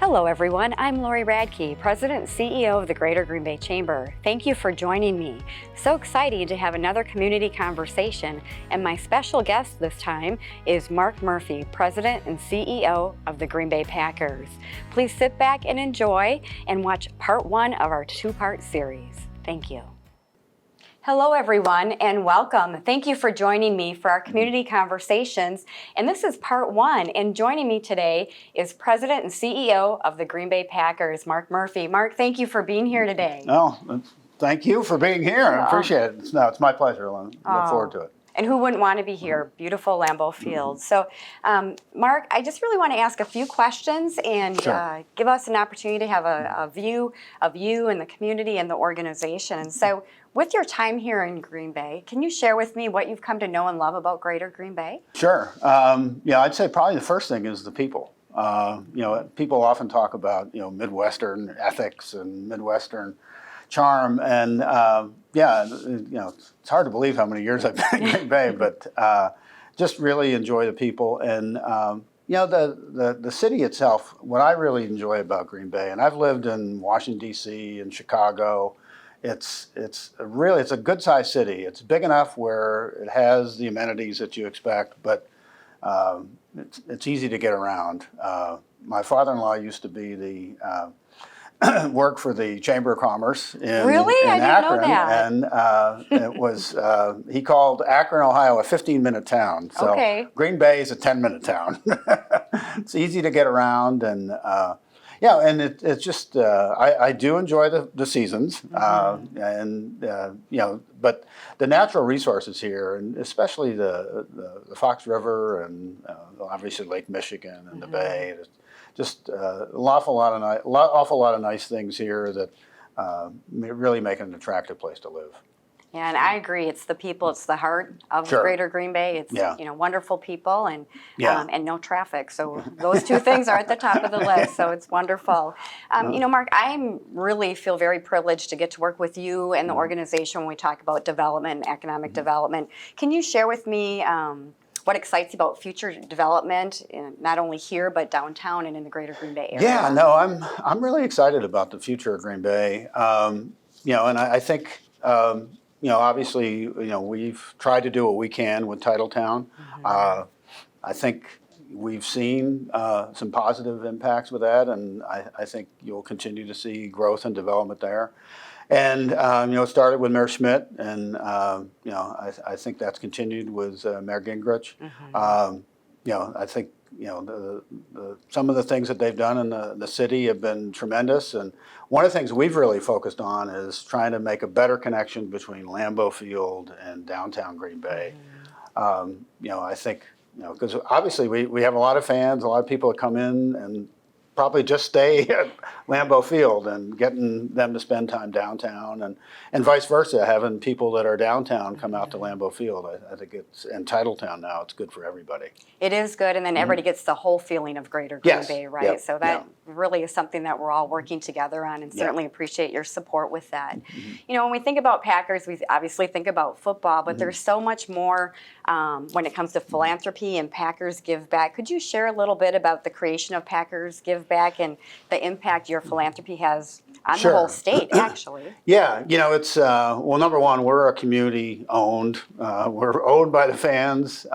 Hello everyone, I'm Laurie Radke, President and CEO of the Greater Green Bay Chamber. Thank you for joining me. So excited to have another community conversation, and my special guest this time is Mark Murphy, President and CEO of the Green Bay Packers. Please sit back and enjoy and watch part one of our two-part series. Thank you. Hello everyone and welcome. Thank you for joining me for our community conversations. And this is part one, and joining me today is President and CEO of the Green Bay Packers, Mark Murphy. Mark, thank you for being here today. Oh, thank you for being here. I appreciate it. It's my pleasure. I look forward to it. And who wouldn't want to be here? Beautiful Lambeau Field. So, Mark, I just really want to ask a few questions and give us an opportunity to have a view of you and the community and the organization. And so, with your time here in Green Bay, can you share with me what you've come to know and love about Greater Green Bay? Sure. I'd say probably the first thing is the people. People often talk about, Midwestern ethics and Midwestern charm, and it's hard to believe how many years I've been in Green Bay, but just really enjoy the people. And the city itself, what I really enjoy about Green Bay, and I've lived in Washington D.C. and Chicago. It's a good sized city. It's big enough where it has the amenities that you expect, but it's easy to get around. My father-in-law used to be the work for the Chamber of Commerce in I didn't Akron, know that. And it was he called Akron, Ohio, a 15-minute town. So Green Bay is a 10-minute town. It's easy to get around, and it's just I do enjoy the seasons, but the natural resources here, and especially the Fox River and obviously Lake Michigan and the Bay. Just an awful lot of nice things here that really make it an attractive place to live. Yeah, and I agree. It's the people. It's the heart of Greater Green Bay. It's wonderful people and no traffic. So those two things are at the top of the list. So it's wonderful. Mark, I really feel very privileged to get to work with you and the organization when we talk about development, economic development. Can you share with me what excites you about future development, not only here but downtown and in the Greater Green Bay area? Yeah, no, I'm really excited about the future of Green Bay. And I think. Obviously, we've tried to do what we can with Titletown. I think we've seen some positive impacts with that, and I think you'll continue to see growth and development there. And, it started with Mayor Schmidt, and, I think that's continued with Mayor Gingrich. I think, some of the things that they've done in the city have been tremendous. And one of the things we've really focused on is trying to make a better connection between Lambeau Field and downtown Green Bay. I think, because obviously we have a lot of fans, a lot of people that come in and probably just stay at Lambeau Field, and getting them to spend time downtown, and vice versa, having people that are downtown come out to Lambeau Field. I think it's in Titletown now. It's good for everybody. It is good, and then everybody gets the whole feeling of Greater Green Bay, right? Yep. So that really is something that we're all working together on, and certainly appreciate your support with that. When we think about Packers, we obviously think about football, but there's so much more when it comes to philanthropy and Packers Give Back. Could you share a little bit about the creation of Packers Give Back and the impact your philanthropy has on the whole state, actually? Yeah, it's, number one, we're a community owned. We're owned by the fans.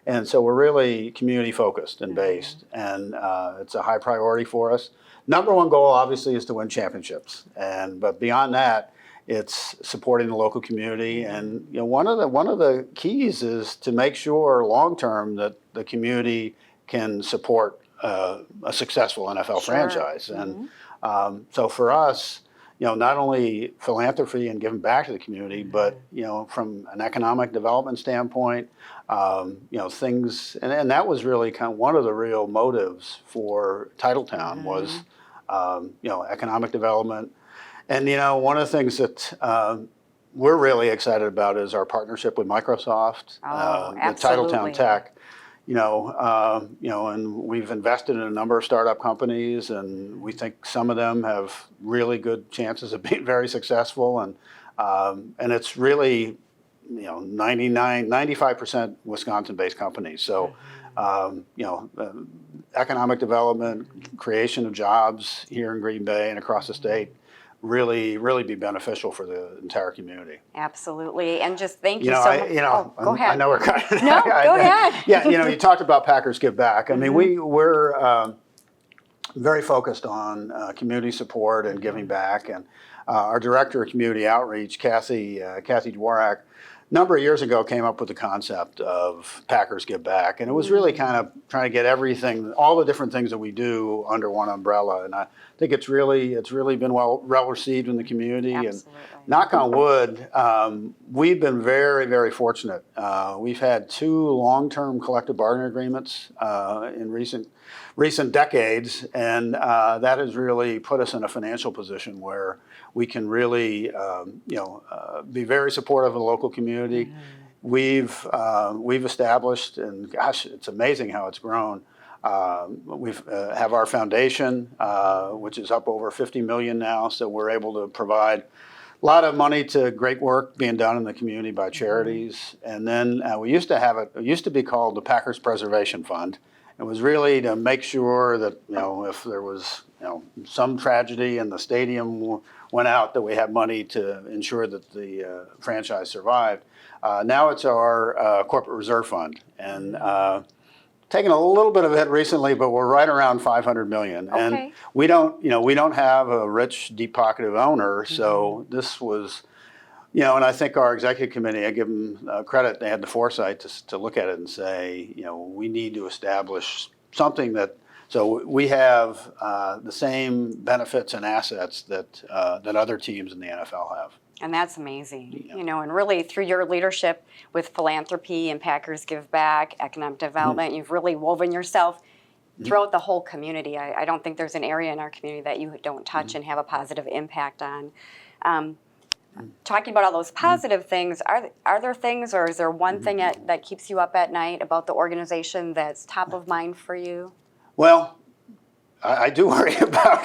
And so we're really community focused and based, and it's a high priority for us. Number one goal, obviously, is to win championships, but beyond that, it's supporting the local community. And one of the keys is to make sure long term that the community can support a successful NFL franchise. And so for us, not only philanthropy and giving back to the community, but from an economic development standpoint, things, and that was really kind of one of the real motives for Titletown was, economic development. And one of the things that we're really excited about is our partnership with Microsoft, the Titletown Tech. And we've invested in a number of startup companies, and we think some of them have really good chances of being very successful. And it's really, 95% Wisconsin-based companies. So Economic development, creation of jobs here in Green Bay and across the state, really be beneficial for the entire community. Absolutely, and just thank you so much. Go ahead. I know we're kind of no, go ahead. Yeah, you talked about Packers Give Back. I mean, we're very focused on community support and giving back, and our director of community outreach, Kathy Dworak, a number of years ago came up with the concept of Packers Give Back, and it was really kind of trying to get everything, all the different things that we do under one umbrella. And I think it's really been well received in the community. Absolutely. And knock on wood, we've been very fortunate. We've had 2 long-term collective bargaining agreements in recent decades, and that has really put us in a financial position where we can really, be very supportive of the local community. We've established, and gosh, it's amazing how it's grown. We have our foundation, which is up over 50 million now, so we're able to provide a lot of money to great work being done in the community by charities. And then we used to have it used to be called the Packers Preservation Fund. It was really to make sure that, if there was, some tragedy and the stadium went out, that we had money to ensure that the franchise survived. Now it's our corporate reserve fund, and taken a little bit of a hit recently, but we're right around 500 million. Okay. And we don't have a rich, deep-pocketed owner, so this was, and I think our executive committee, I give them credit, they had the foresight to look at it and say, we need to establish something so we have the same benefits and assets that other teams in the NFL have. And that's amazing, and really through your leadership with philanthropy and Packers Give Back, economic development, you've really woven yourself throughout the whole community. I don't think there's an area in our community that you don't touch and have a positive impact on. Talking about all those positive things, are there things, or is there one thing that keeps you up at night about the organization that's top of mind for you? Well, I do worry about,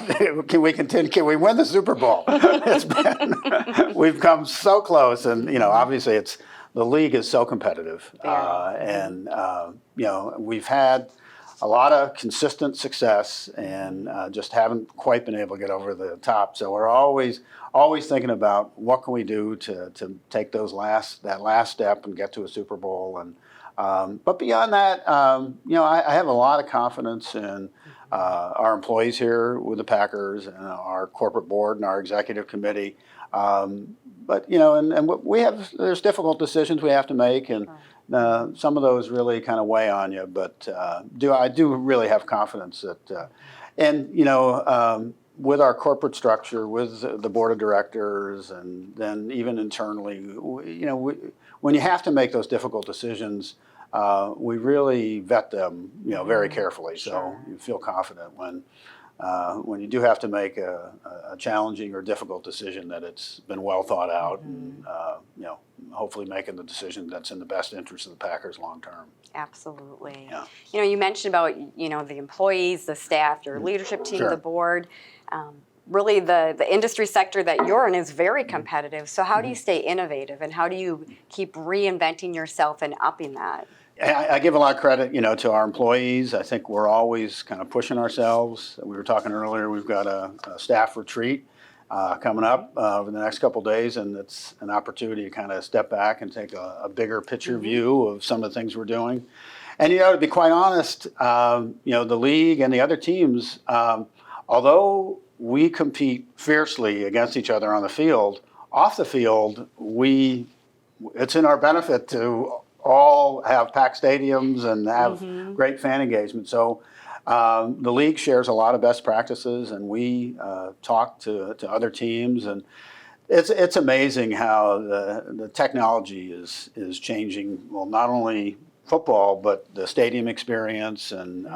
can we win the Super Bowl? We've come so close, and obviously the league is so competitive, and we've had a lot of consistent success, and just haven't quite been able to get over the top. So we're always thinking about what can we do to take that last step and get to a Super Bowl. And but beyond that, I have a lot of confidence in our employees here with the Packers and our corporate board and our executive committee. But and there's difficult decisions we have to make, and some of those really kind of weigh on you. But I do really have confidence that, with our corporate structure, with the board of directors, and then even internally, when you have to make those difficult decisions, we really vet them, very carefully. So you feel confident when you do have to make a challenging or difficult decision, that it's been well thought out, and hopefully making the decision that's in the best interest of the Packers long term. Absolutely. Yeah. You mentioned about the employees, the staff, your leadership team, the board. Really, the industry sector that you're in is very competitive. So how do you stay innovative, and how do you keep reinventing yourself and upping that? I give a lot of credit, to our employees. I think we're always kind of pushing ourselves. We were talking earlier, we've got a staff retreat coming up over the next couple of days, and it's an opportunity to kind of step back and take a bigger picture view of some of the things we're doing. And, to be quite honest, the league and the other teams, although we compete fiercely against each other on the field, off the field, it's in our benefit to all have packed stadiums and have great fan engagement. So the league shares a lot of best practices, and we talk to other teams, and it's amazing how the technology is changing. Well, not only football, but the stadium experience, and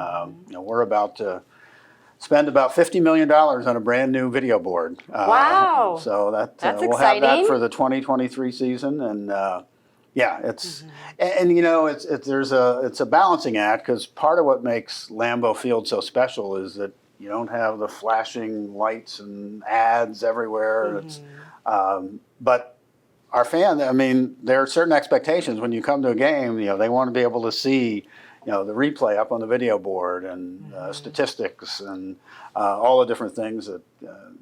we're about to spend about $50 million on a brand new video board. Wow! So that's exciting. We'll have that for the 2023 season, and. Yeah, it's and it's a balancing act, because part of what makes Lambeau Field so special is that you don't have the flashing lights and ads everywhere. But our fans, there are certain expectations when you come to a game. They want to be able to see, the replay up on the video board and statistics and all the different things that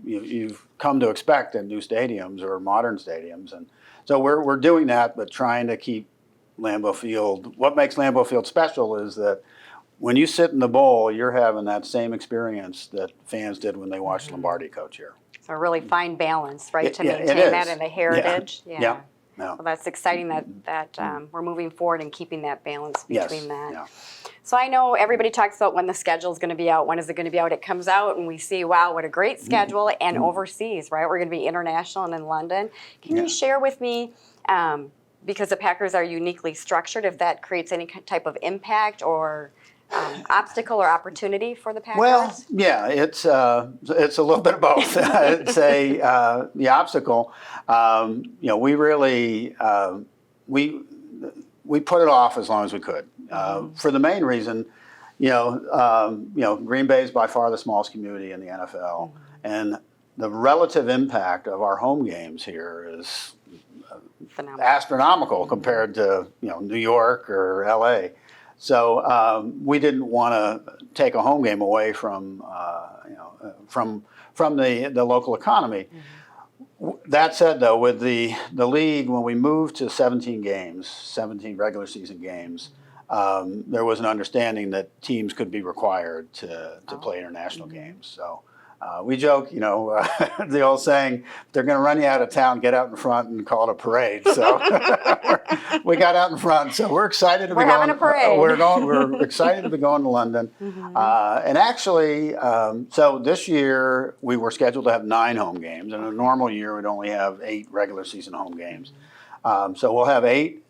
you've come to expect in new stadiums or modern stadiums. And so we're doing that, but trying to keep Lambeau Field. What makes Lambeau Field special is that when you sit in the bowl, you're having that same experience that fans did when they watched Lombardi coach here. So a really fine balance, right, to It maintain is. that and the heritage. Yeah. Well, that's exciting that we're moving forward and keeping that balance between that. Yeah. So I know everybody talks about when the schedule is going to be out. When is it going to be out? It comes out and we see, wow, what a great schedule. And overseas, right? We're going to be international and in London. Can you share with me, because the Packers are uniquely structured, if that creates any type of impact or obstacle or opportunity for the Packers? Well, yeah, it's a little bit of both. I'd say the obstacle, we really we put it off as long as we could for the main reason, Green Bay is by far the smallest community in the NFL, and the relative impact of our home games here is astronomical compared to New York or LA. So we didn't want to take a home game away from the local economy. That said, though, with the league, when we moved to 17 games, 17 regular season games, there was an understanding that teams could be required to play international games. So we joke, the old saying, if they're going to run you out of town, get out in front and call it a parade. So we got out in front. So we're excited to be going. We're having a parade. We're excited to be going to London. And actually, so this year we were scheduled to have 9 home games. In a normal year, we'd only have 8 regular season home games. So we'll have 8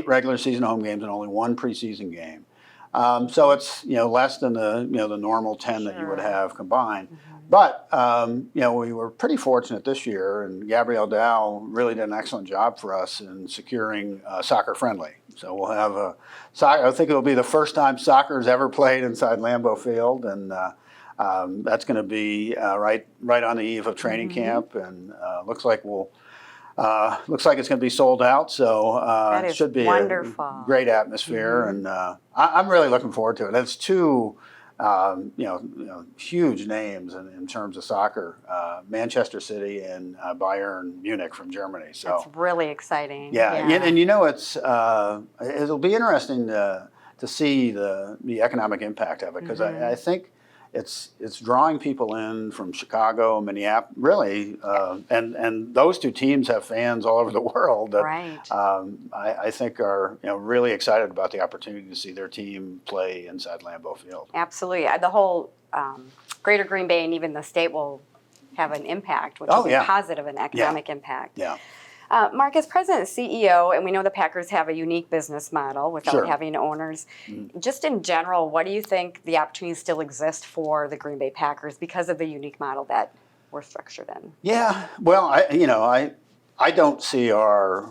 regular season home games and only 1 preseason game. So it's less than the the normal 10 that you would have combined. But we were pretty fortunate this year, and Gabrielle Dow really did an excellent job for us in securing soccer friendly. So we'll have I think it'll be the first time soccer's ever played inside Lambeau Field, and that's going to be right on the eve of training camp, and looks like it's going to be sold out, so it should be wonderful. A great atmosphere, and I'm really looking forward to it. It's 2, huge names in terms of soccer: Manchester City and Bayern Munich from Germany. So that's really exciting. Yeah. And it'll be interesting to see the economic impact of it, because I think it's drawing people in from Chicago, Minneapolis, really, and those 2 teams have fans all over the world that I think are really excited about the opportunity to see their team play inside Lambeau Field. Absolutely, the whole Greater Green Bay and even the state will have an impact, which will be positive and economic impact. Yeah. Mark, as president and CEO, and we know the Packers have a unique business model without having owners, just in general, what do you think the opportunities still exist for the Green Bay Packers because of the unique model that we're structured in? Yeah, well, I don't see our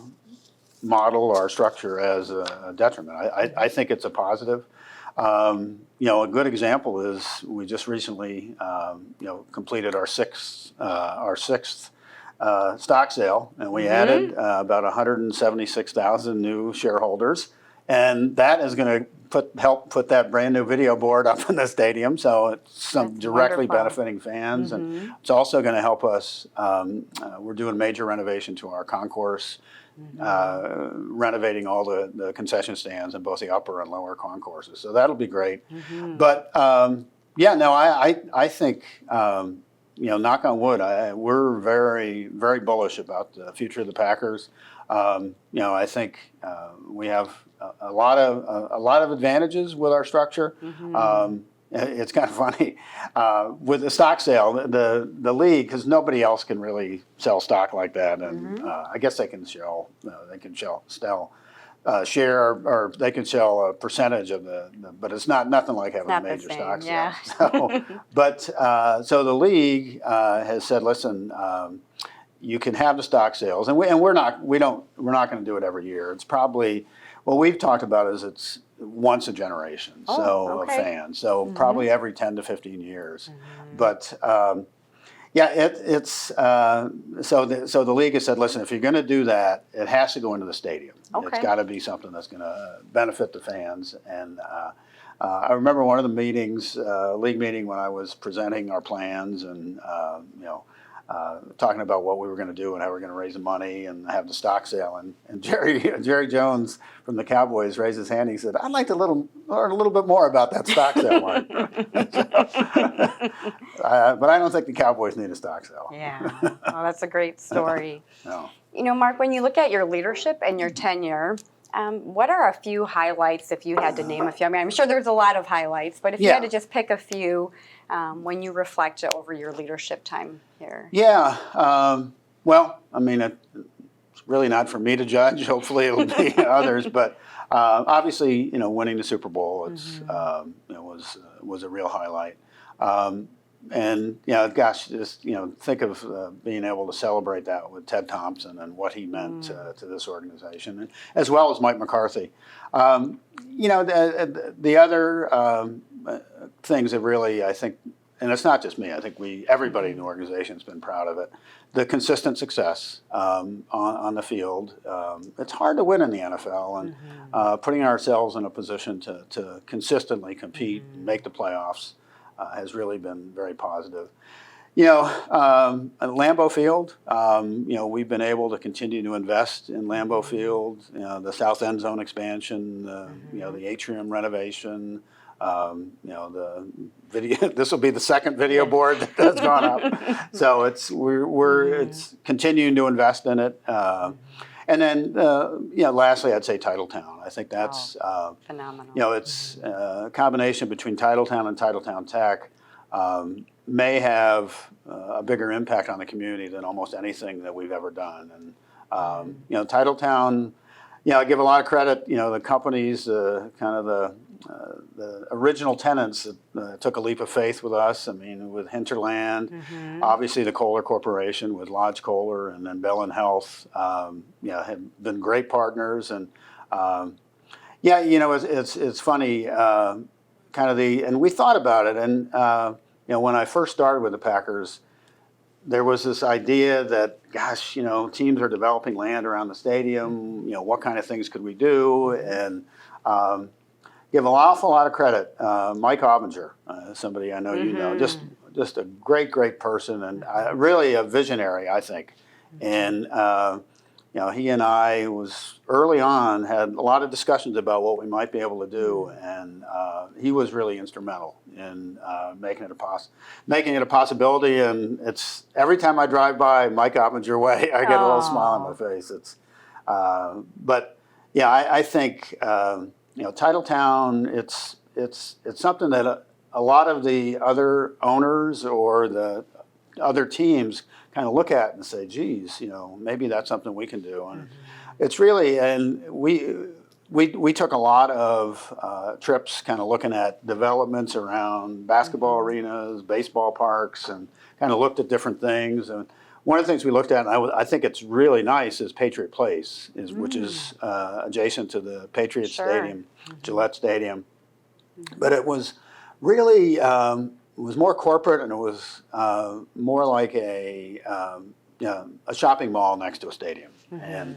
model, our structure as a detriment. I think it's a positive. A good example is we just recently, completed our sixth stock sale, and we added about 176,000 new shareholders, and that is going to help put that brand new video board up in the stadium, so it's directly benefiting fans, and it's also going to help us. We're doing major renovation to our concourse, renovating all the concession stands in both the upper and lower concourses, so that'll be great. But I think. Knock on wood, we're very, very bullish about the future of the Packers. I think we have a lot of advantages with our structure. It's kind of funny with the stock sale, the league, because nobody else can really sell stock like that, and I guess they can sell share, or they can sell a percentage of but it's nothing like having a major stock sale. So the league has said, listen, you can have the stock sales, and we're not going to do it every year. It's probably what we've talked about is it's once a generation, of fans. So probably every 10 to 15 years, but. Yeah, so the league has said, listen, if you're going to do that, it has to go into the stadium. Okay. It's got to be something that's going to benefit the fans. And I remember one of the meetings, league meeting, when I was presenting our plans and talking about what we were going to do and how we were going to raise the money and have the stock sale. And Jerry Jones from the Cowboys raised his hand. He said, "I'd like to learn a little bit more about that stock sale, Mark." But I don't think the Cowboys need a stock sale. Yeah, well, that's a great story. No. You know, Mark, when you look at your leadership and your tenure, what are a few highlights, if you had to name a few? I mean, I'm sure there's a lot of highlights, but if you had to just pick a few when you reflect over your leadership time here. Yeah, well, I mean, it's really not for me to judge. Hopefully it'll be others, but obviously, winning the Super Bowl was a real highlight. And gosh, just think of being able to celebrate that with Ted Thompson and what he meant to this organization, and, as well as Mike McCarthy. The other things that really, I think, and it's not just me, I think everybody in the organization has been proud of it. The consistent success on the field. It's hard to win in the NFL, and putting ourselves in a position to consistently compete and make the playoffs has really been very positive. At Lambeau Field, we've been able to continue to invest in Lambeau Field, the south end zone expansion, the atrium renovation, the video. This will be the second video board that's gone up. So it's continuing to invest in it. And then, lastly, I'd say Titletown. I think that's phenomenal. It's a combination between Titletown and Titletown Tech. May have a bigger impact on the community than almost anything that we've ever done. And Titletown, I give a lot of credit. The companies, kind of the original tenants that took a leap of faith with us. I mean, with Hinterland, obviously the Kohler Corporation with Lodge Kohler, and then Bell & Health, have been great partners. And it's funny, and we thought about it. And when I first started with the Packers, there was this idea that, gosh, teams are developing land around the stadium. What kind of things could we do? And give an awful lot of credit. Mike Obinger, somebody I know you know, just a great person, and really a visionary, I think. And he and I early on had a lot of discussions about what we might be able to do, and he was really instrumental in making it a possibility. And it's every time I drive by Mike Obinger Way, I get a little smile on my face. I think. Titletown, it's something that a lot of the other owners or the other teams kind of look at and say, geez, maybe that's something we can do. And it's really, and we took a lot of trips kind of looking at developments around basketball arenas, baseball parks, and kind of looked at different things. And one of the things we looked at, and I think it's really nice, is Patriot Place, which is adjacent to the Patriot Stadium, Gillette Stadium. But it was really, it was more corporate, and it was more like a shopping mall next to a stadium. And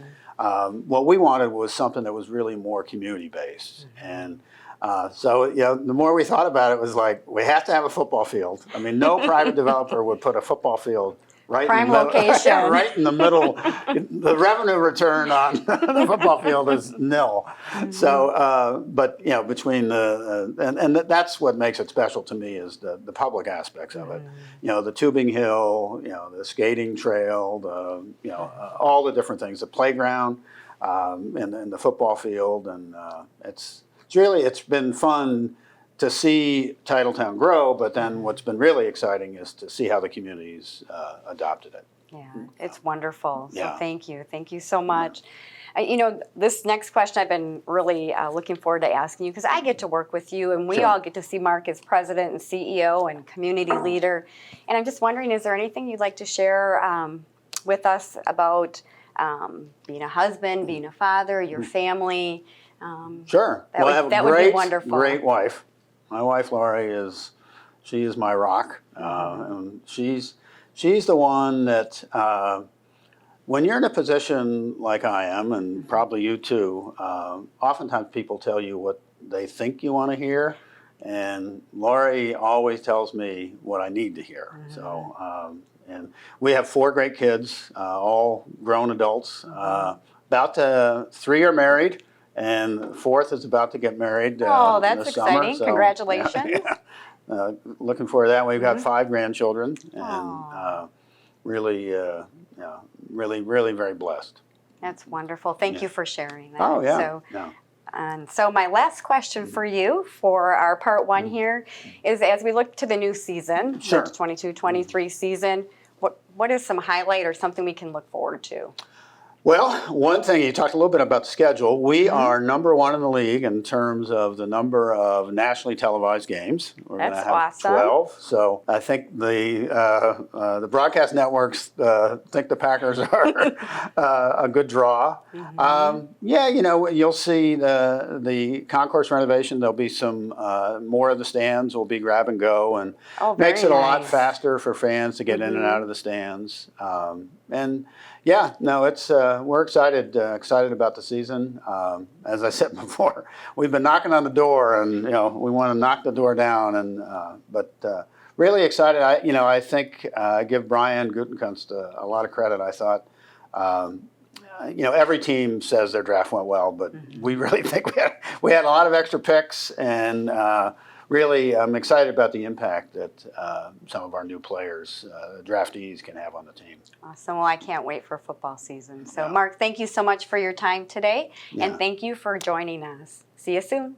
what we wanted was something that was really more community-based. And so the more we thought about it, it was like, we have to have a football field. I mean, no private developer would put a football field prime location. Right in the middle. The revenue return on the football field is nil. So, but between and that's what makes it special to me, is the public aspects of it. The tubing hill, the skating trail, all the different things, the playground, and the football field, and it's been fun to see Titletown grow, but then what's been really exciting is to see how the community's adopted it. Yeah, it's wonderful. So Yeah. thank you so much. This next question I've been really looking forward to asking you, because I get to work with you, and we Sure. all get to see Mark as president and CEO and community leader. And I'm just wondering, is there anything you'd like to share with us about being a husband, being a father, your family? Sure. That would be wonderful. Great wife. My wife, Laurie, she is my rock. And she's she's the one that when you're in a position like I am, and probably you too, oftentimes people tell you what they think you want to hear, and Laurie always tells me what I need to hear. So, and we have 4 great kids, all grown adults. About 3 are married, and the 4th is about to get married Oh, that's this summer. exciting. So, Congratulations. looking forward to that. We've got 5 grandchildren, and really, really very blessed. That's wonderful. Thank you for sharing that. Oh, yeah. So, and so my last question for you for our part 1 here is, as we look to the new season, Sure. the 22-23 season, what is some highlight or something we can look forward to? Well, one thing, you talked a little bit about the schedule. We are number 1 in the league in terms of the number of nationally televised games. We're going to have awesome. 12. So I think the broadcast networks think the Packers are a good draw. Yeah, you'll see the concourse renovation. There'll be some more of the stands will be grab and go, and makes it a lot faster for fans to get in and out of the stands. And yeah, no, it's we're excited about the season. As I said before, we've been knocking on the door, and we want to knock the door down. And but really excited. I think I give Brian Gutekunst a lot of credit. I thought, every team says their draft went well, but we really think we had a lot of extra picks, and really, I'm excited about the impact that some of our new players, draftees, can have on the team. Awesome. Well, I can't wait for football season. So, Mark, thank you so much for your time today, and thank you for joining us. See you soon.